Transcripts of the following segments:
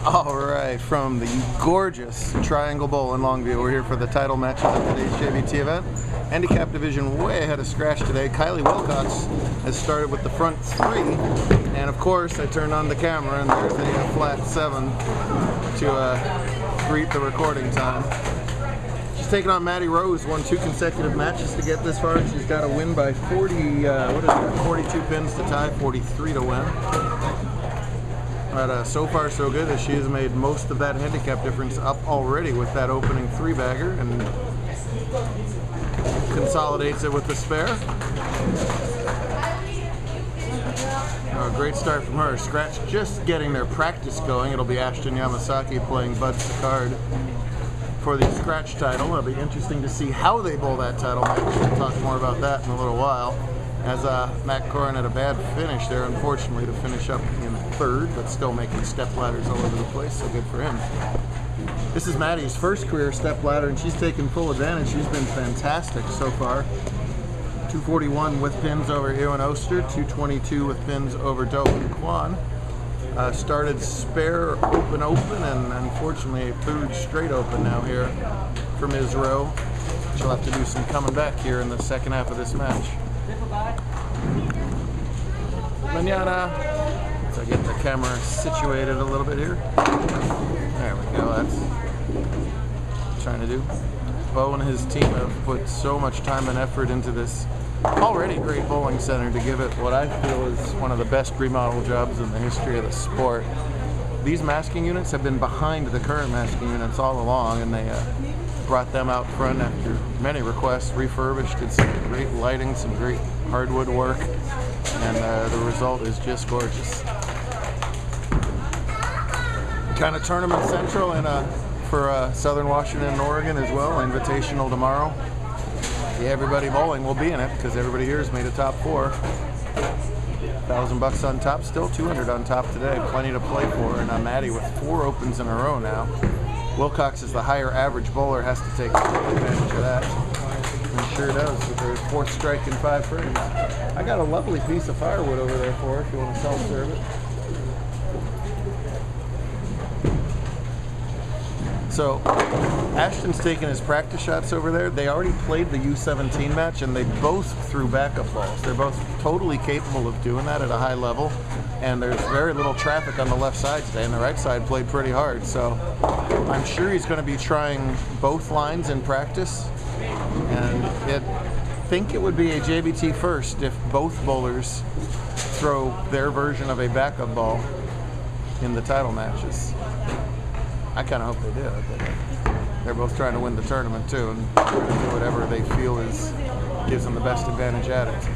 All right, from the gorgeous Triangle Bowl in Longview, we're here for the title matches of today's JBT event. Handicap division way ahead of scratch today. Kylie Wilcox has started with the front three, and of course I turned on the camera and there's a flat 7 to greet the recording time. She's taken on Maddie Rose, won 2 consecutive matches to get this far. She's got a win by 42 pins to tie, 43 to win. But so far so good, as she has made most of that handicap difference up already with that opening 3-bagger and consolidates it with the spare. Great start from her. Scratch just getting their practice going. It'll be Ashton Yamasaki playing Bud Sicard for the scratch title. It'll be interesting to see how they bowl that title match. We'll talk more about that in a little while. As Matt Corin had a bad finish there, unfortunately, to finish up in 3rd, but still making step ladders all over the place, so good for him. This is Maddie's first career step ladder, and she's taken full advantage. She's been fantastic so far. 241 with pins over Ewan Oster, 222 with pins over Doe and Kwan. Started spare open, and unfortunately a 3rd straight open now here for Ms. Rowe. She'll have to do some coming back here in the second half of this match. Manana. So I get the camera situated a little bit here. There we go. That's what I'm trying to do. Bo and his team have put so much time and effort into this already great bowling center to give it what I feel is one of the best remodel jobs in the history of the sport. These masking units have been behind the current masking units all along, and they brought them out front after many requests, refurbished, did some great lighting, some great hardwood work, and the result is just gorgeous. Kind of tournament central and for Southern Washington and Oregon as well, invitational tomorrow. Yeah, everybody bowling will be in it because everybody here has made a top 4. $1,000 on top, still 200 on top today, plenty to play for, and Maddie with 4 opens in a row now. Wilcox is the higher average bowler, has to take advantage of that. And sure does with her 4th strike in 5 frames. I got a lovely piece of firewood over there for her if you want to self-serve it. So Ashton's taking his practice shots over there. They already played the U17 match and they both threw backup balls. They're both totally capable of doing that at a high level. And there's very little traffic on the left side today, and the right side played pretty hard. So I'm sure he's going to be trying both lines in practice. And I think it would be a JBT first if both bowlers throw their version of a backup ball in the title matches. I kind of hope they do. They're both trying to win the tournament too, and do whatever they feel gives them the best advantage at it.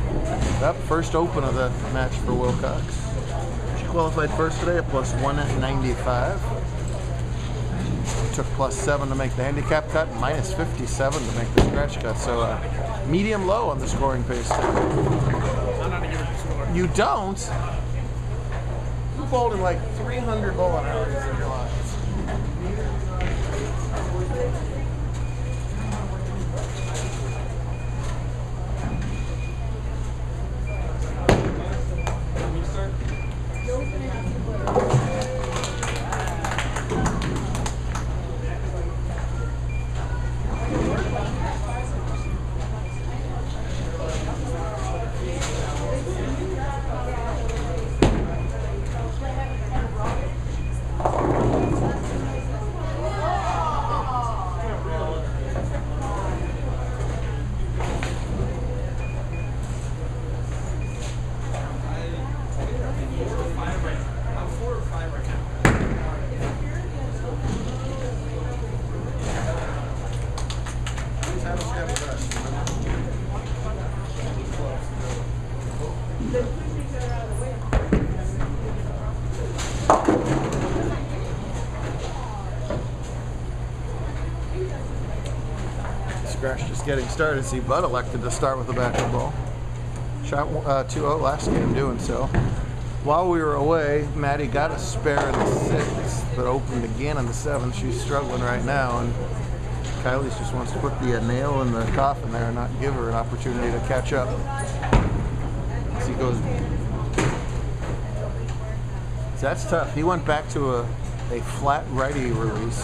Up first open of the match for Wilcox. She qualified first today at plus 195. Took plus 7 to make the handicap cut, minus 57 to make the scratch cut. So medium low on the scoring pace today. I'm not a giver score. You don't? You bowled in like 300 bowling hours in your lives. Scratch just getting started. See, Bud elected to start with a backup ball. Shot 2-0 last game doing so. While we were away, Maddie got a spare in the 6th, but opened again in the 7th. She's struggling right now, and Kylie just wants to put the nail in the coffin there and not give her an opportunity to catch up. As he goes. So that's tough. He went back to a a flat righty release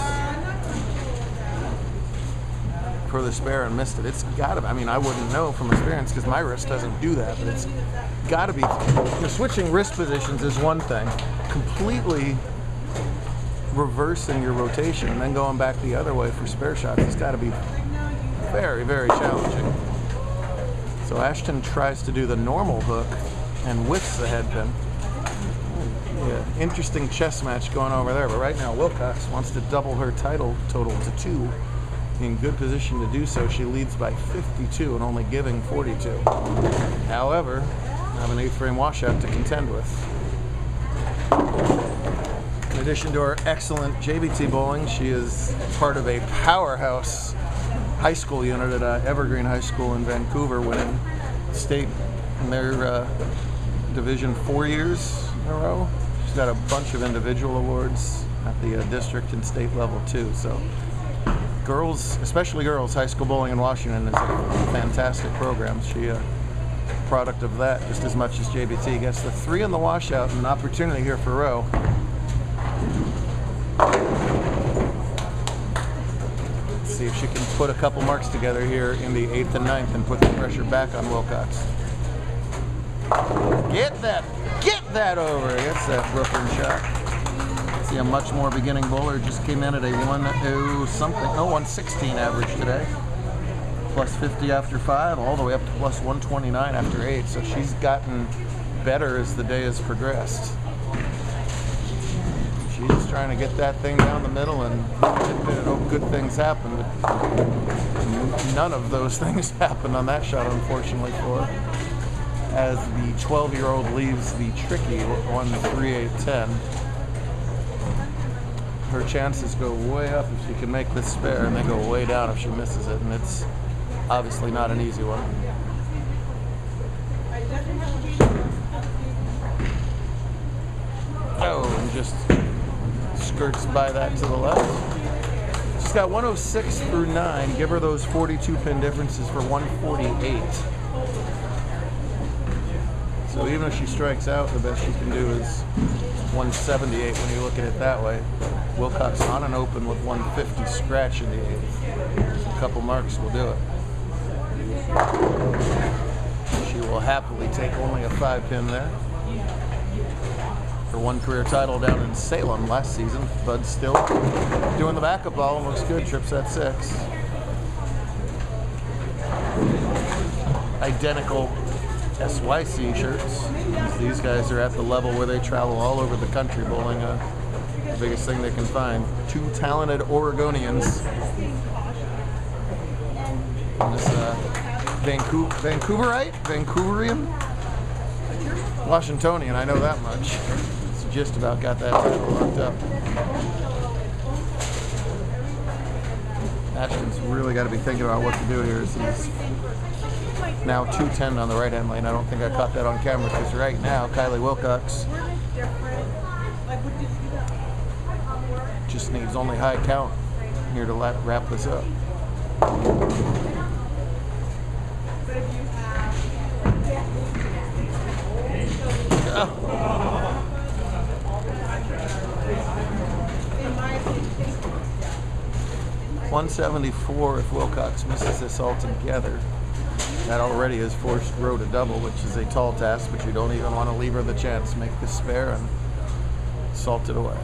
for the spare and missed it. It's got to, I mean, I wouldn't know from experience because my wrist doesn't do that, but it's got to be, switching wrist positions is one thing. Completely reversing your rotation and then going back the other way for spare shots, it's got to be very, very challenging. So Ashton tries to do the normal hook and whiffs the head pin. Yeah, interesting chess match going over there, but right now Wilcox wants to double her title total to 2. In good position to do so. She leads by 52 and only giving 42. However, I have an 8-frame washout to contend with. In addition to her excellent JBT bowling, she is part of a powerhouse high school unit at Evergreen High School in Vancouver, winning state in their division 4 years in a row. She's got a bunch of individual awards at the district and state level too. So girls, especially girls, high school bowling in Washington is a fantastic program. She a product of that just as much as JBT. Gets the 3 in the washout and an opportunity here for Rowe. Let's see if she can put a couple marks together here in the 8th and 9th and put the pressure back on Wilcox. Get that over. Gets that Brooklyn shot. See a much more beginning bowler, just came in at a 116 average today. Plus 50 after 5, all the way up to plus 129 after 8. So she's gotten better as the day has progressed. She's just trying to get that thing down the middle and hope good things happen. But none of those things happened on that shot, unfortunately for her. As the 12-year-old leaves the tricky 1-3-8-10. Her chances go way up if she can make this spare, and they go way down if she misses it, and it's obviously not an easy one. Oh, and just skirts by that to the left. She's got 106 through 9. Give her those 42 pin differences for 148. So even if she strikes out, the best she can do is 178 when you look at it that way. Wilcox on an open with 150 scratch in the 8th. A couple marks will do it. She will happily take only a 5-pin there. Her 1 career title down in Salem last season. Bud still doing the backup ball and looks good. Trips at 6. Identical SYC shirts. These guys are at the level where they travel all over the country bowling. The biggest thing they can find. 2 talented Oregonians. And this Vancouverian? Washingtonian, I know that much. It's just about got that title locked up. Ashton's really got to be thinking about what to do here. He's now 210 on the right-hand lane. I don't think I caught that on camera because right now, Kylie Wilcox just needs only high count here to wrap this up. Oh. 174 if Wilcox misses this altogether. That already has forced Rowe to double, which is a tall task, but you don't even want to leave her the chance. Make the spare and salt it away.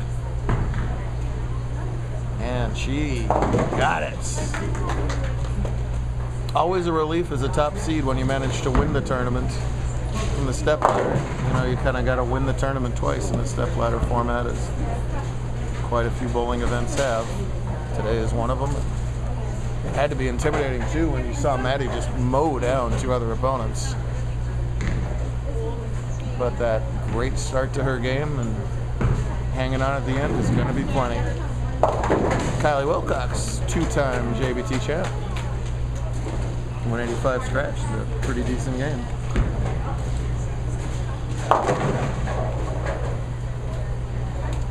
And she got it. Always a relief as a top seed when you manage to win the tournament from the step ladder. You know, you kind of got to win the tournament twice in the step ladder format, as quite a few bowling events have. Today is one of them. It had to be intimidating too when you saw Maddie just mow down 2 other opponents. But that great start to her game and hanging on at the end is going to be plenty. Kylie Wilcox, 2-time JBT champ. 185 scratch, a pretty decent game.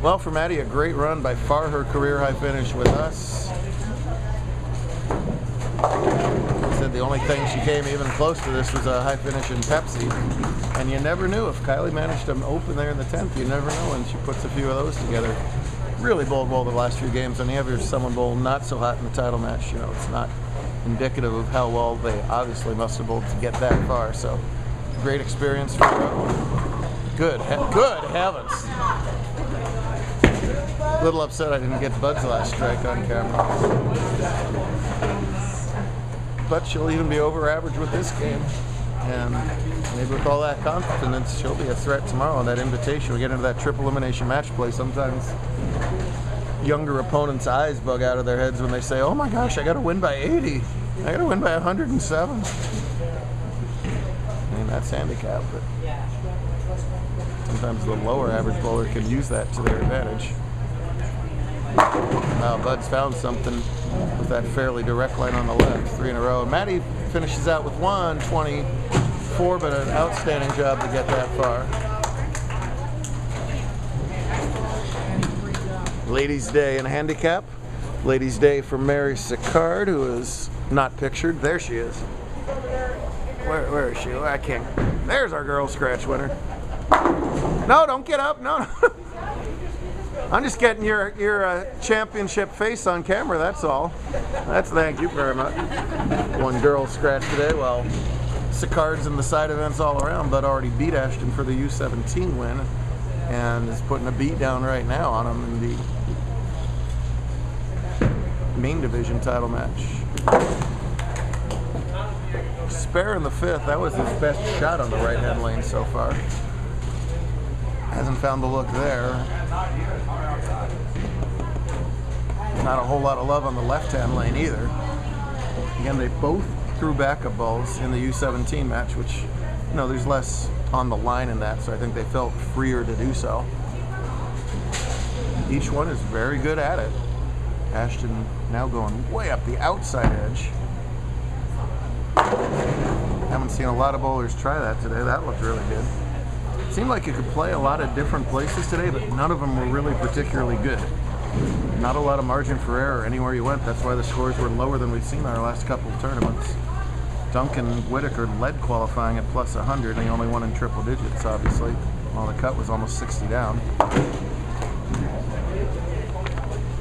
Well, for Maddie, a great run, by far her career high finish with us. Said the only thing she came even close to this was a high finish in Pepsi. And you never knew if Kylie managed to open there in the 10th. You never know when she puts a few of those together. really bowled well the last few games, and you have someone bowl not so hot in the title match, you know, it's not indicative of how well they obviously must have bowled to get that far. So, great experience for Rowe. Good heavens. A little upset I didn't get Bud's last strike on camera. But she'll even be over average with this game. And maybe with all that confidence, she'll be a threat tomorrow on that invitation. We get into that triple elimination match play. Sometimes younger opponents' eyes bug out of their heads when they say, oh my gosh, I got to win by 80. I got to win by 107. I mean, that's handicap, but sometimes the lower average bowler can use that to their advantage. Now Bud's found something with that fairly direct line on the left, 3 in a row. And Maddie finishes out with 124, but an outstanding job to get that far. Ladies' Day in handicap. Ladies' Day for Mary Sicard, who is not pictured. There she is. Where is she? I can't. There's our girl scratch winner. No, don't get up. No. I'm just getting your championship face on camera, that's all. Thank you very much. One girl scratch today. Well, Sicard's in the side events all around, but already beat Ashton for the U17 win and is putting a beat down right now on him in the main division title match. Spare in the 5th, that was his best shot on the right-hand lane so far. Hasn't found the look there. Not a whole lot of love on the left-hand lane either. Again, they both threw backup balls in the U17 match, which, you know, there's less on the line in that, so I think they felt freer to do so. Each one is very good at it. Ashton now going way up the outside edge. Haven't seen a lot of bowlers try that today. That looked really good. Seemed like you could play a lot of different places today, but none of them were really particularly good. Not a lot of margin for error anywhere you went. That's why the scores were lower than we've seen in our last couple of tournaments. Duncan Whitaker led qualifying at plus 100, and he only won in triple digits, obviously. While the cut was almost 60 down.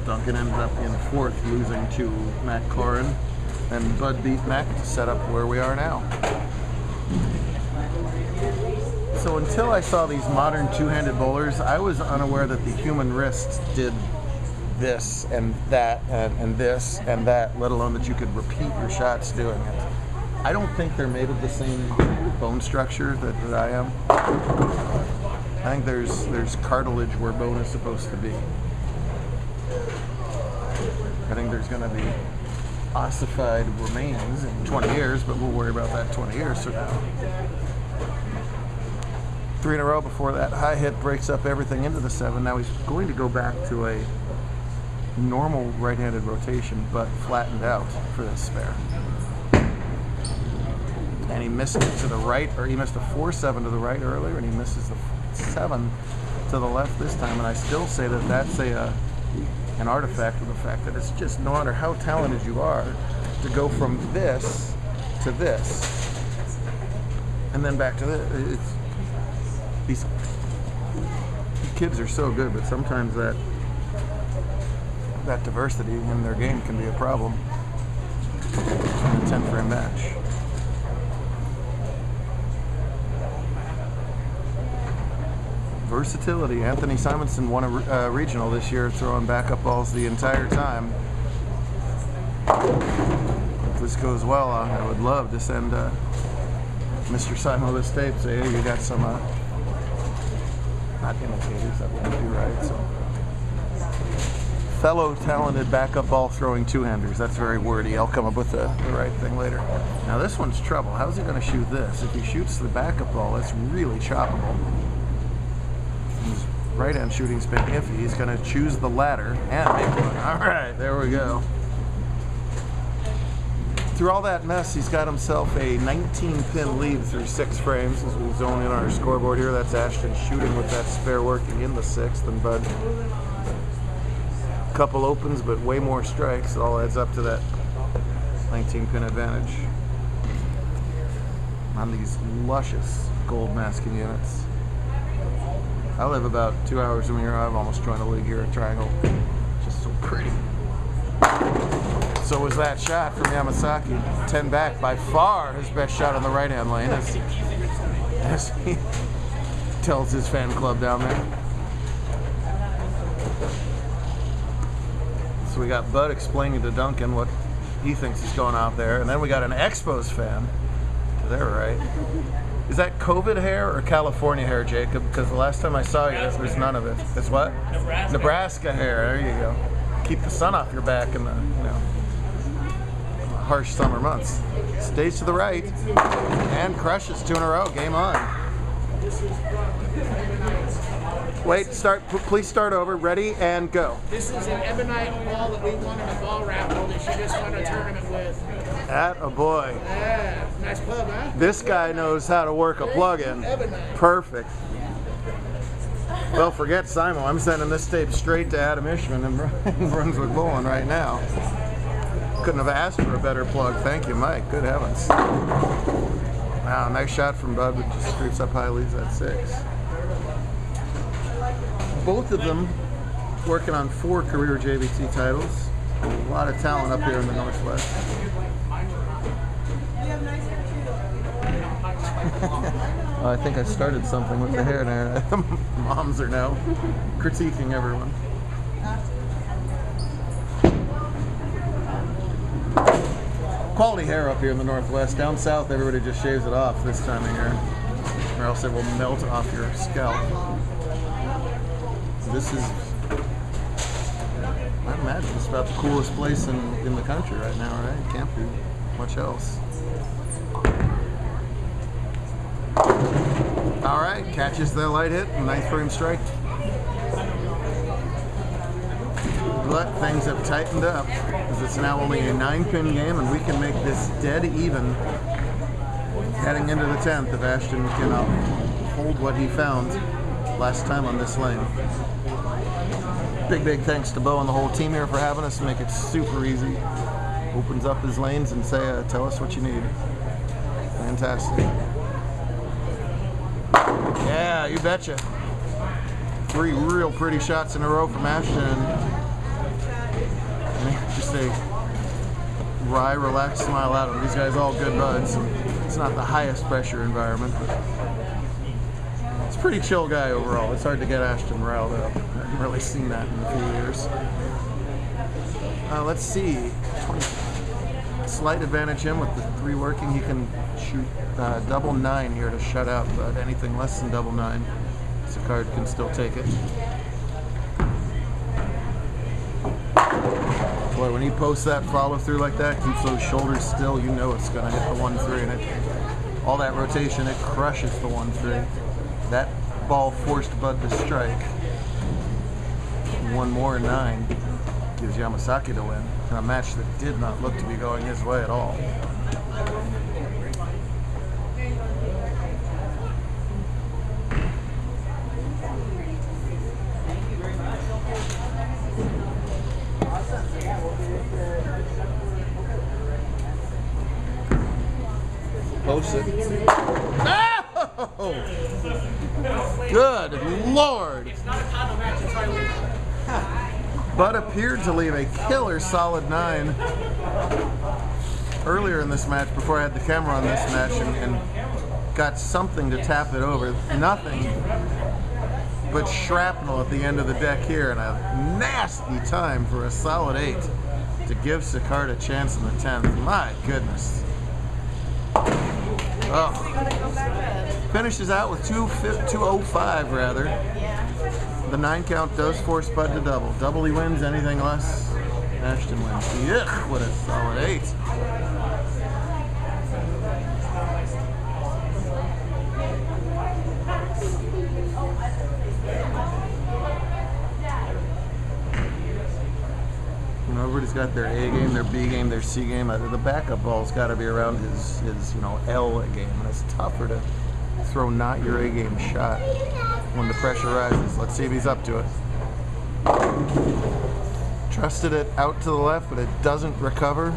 Duncan ended up in 4th, losing to Matt Corin, and Bud beat Mac to set up where we are now. So until I saw these modern two-handed bowlers, I was unaware that the human wrist did this and that and this and that, let alone that you could repeat your shots doing it. I don't think they're made of the same bone structure that I am. I think there's cartilage where bone is supposed to be. I think there's going to be ossified remains in 20 years, but we'll worry about that 20 years from now. 3 in a row before that high hit breaks up everything into the 7. Now he's going to go back to a normal right-handed rotation, but flattened out for this spare. And he missed it to the right, or he missed a 4-7 to the right earlier, and he misses the 7 to the left this time. And I still say that that's an artifact of the fact that it's just, no matter how talented you are, to go from this to this, and then back to this. These kids are so good, but sometimes that diversity in their game can be a problem in a 10-frame match. Versatility. Anthony Simonson won a regional this year, throwing backup balls the entire time. If this goes well, I would love to send Mr. Simo this tape, say, hey, you got some not imitators, that wouldn't be right. So, fellow talented backup ball throwing two-handers. That's very wordy. I'll come up with the right thing later. Now this one's trouble. How's he going to shoot this? If he shoots the backup ball, that's really choppable. His right-hand shooting's been iffy. He's going to choose the ladder and make one. All right, there we go. Through all that mess, he's got himself a 19-pin lead through 6 frames. As we zone in our scoreboard here, that's Ashton shooting with that spare working in the 6th, and Bud. Couple opens, but way more strikes. It all adds up to that 19-pin advantage on these luscious gold masking units. I live about 2 hours from here. I've almost joined a league here at Triangle. Just so pretty. So was that shot from Yamasaki. 10 back, by far his best shot on the right-hand lane, as he tells his fan club down there. So we got Bud explaining to Duncan what he thinks is going out there, and then we got an Expos fan. They're right. Is that COVID hair or California hair, Jacob? Because the last time I saw you, there's none of it. It's what? Nebraska hair. There you go. Keep the sun off your back in the, you know, harsh summer months. Stays to the right and crushes 2 in a row. Game on. Wait, start. Please start over. Ready and go. This is an ebonite ball that we won in a ball raffle that she just won a tournament with. At a boy. Yeah, nice plug, huh? This guy knows how to work a plug-in. Perfect. Well, forget Simon. I'm sending this tape straight to Adam Ishman in Brunswick Bowling right now. Couldn't have asked for a better plug. Thank you, Mike. Good heavens. Wow, nice shot from Bud, which just scrapes up high, leads at 6. Both of them working on 4 career JBT titles. A lot of talent up here in the Northwest. I think I started something with the hair there. Moms are now critiquing everyone. Quality hair up here in the Northwest. Down south, everybody just shaves it off this time of year, or else it will melt off your scalp. This is, I imagine it's about the coolest place in the country right now, right? Can't be much else. All right, catches the light hit, 9th frame strike. But things have tightened up, because it's now only a 9-pin game, and we can make this dead even heading into the 10th if Ashton can hold what he found last time on this lane. Big thanks to Bo and the whole team here for having us, make it super easy. Opens up his lanes and say, tell us what you need. Fantastic. Yeah, you betcha. 3 real pretty shots in a row from Ashton. Just a wry, relaxed smile out of them. These guys all good buds. It's not the highest pressure environment, but it's a pretty chill guy overall. It's hard to get Ashton riled up. I haven't really seen that in a few years. Let's see. Slight advantage him with the 3 working. He can shoot double 9 here to shut out, but anything less than double 9, Sicard can still take it. Boy, when he posts that follow through like that, keeps those shoulders still, you know it's going to hit the 1-3, and all that rotation, it crushes the 1-3. That ball forced Bud to strike. 1 more 9 gives Yamasaki to win in a match that did not look to be going his way at all. Post it. Oh! Good Lord! Bud appeared to leave a killer solid 9 earlier in this match before I had the camera on this match and got something to tap it over. Nothing but shrapnel at the end of the deck here, and a nasty time for a solid 8 to give Sicard a chance in the 10th. My goodness. Oh. Finishes out with 205 rather. The 9 count does force Bud to double. Double he wins, anything less, Ashton wins. Yuck, what a solid 8. You know, everybody's got their A game, their B game, their C game. The backup ball's got to be around his L game, and it's tougher to throw not your A game shot when the pressure rises. Let's see if he's up to it. Trusted it out to the left, but it doesn't recover.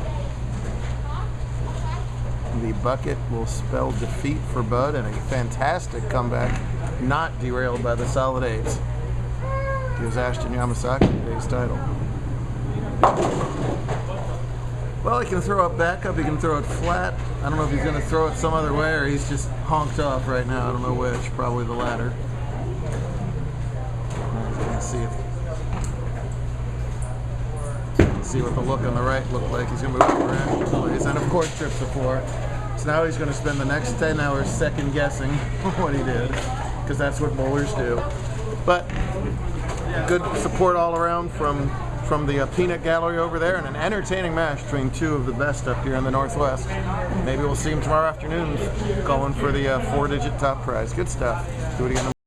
The bucket will spell defeat for Bud, and a fantastic comeback not derailed by the solid 8s. Gives Ashton Yamasaki today's title. Well, he can throw it back up, he can throw it flat. I don't know if he's going to throw it some other way or he's just honked off right now. I don't know which, probably the latter. Let's see what the look on the right looked like. He's going to move over Ashton's place, and of course trips the 4. So now he's going to spend the next 10 hours second guessing what he did, because that's what bowlers do. But good support all around from the peanut gallery over there, and an entertaining match between two of the best up here in the Northwest. Maybe we'll see him tomorrow afternoon going for the 4-digit top prize. Good stuff. Do it again.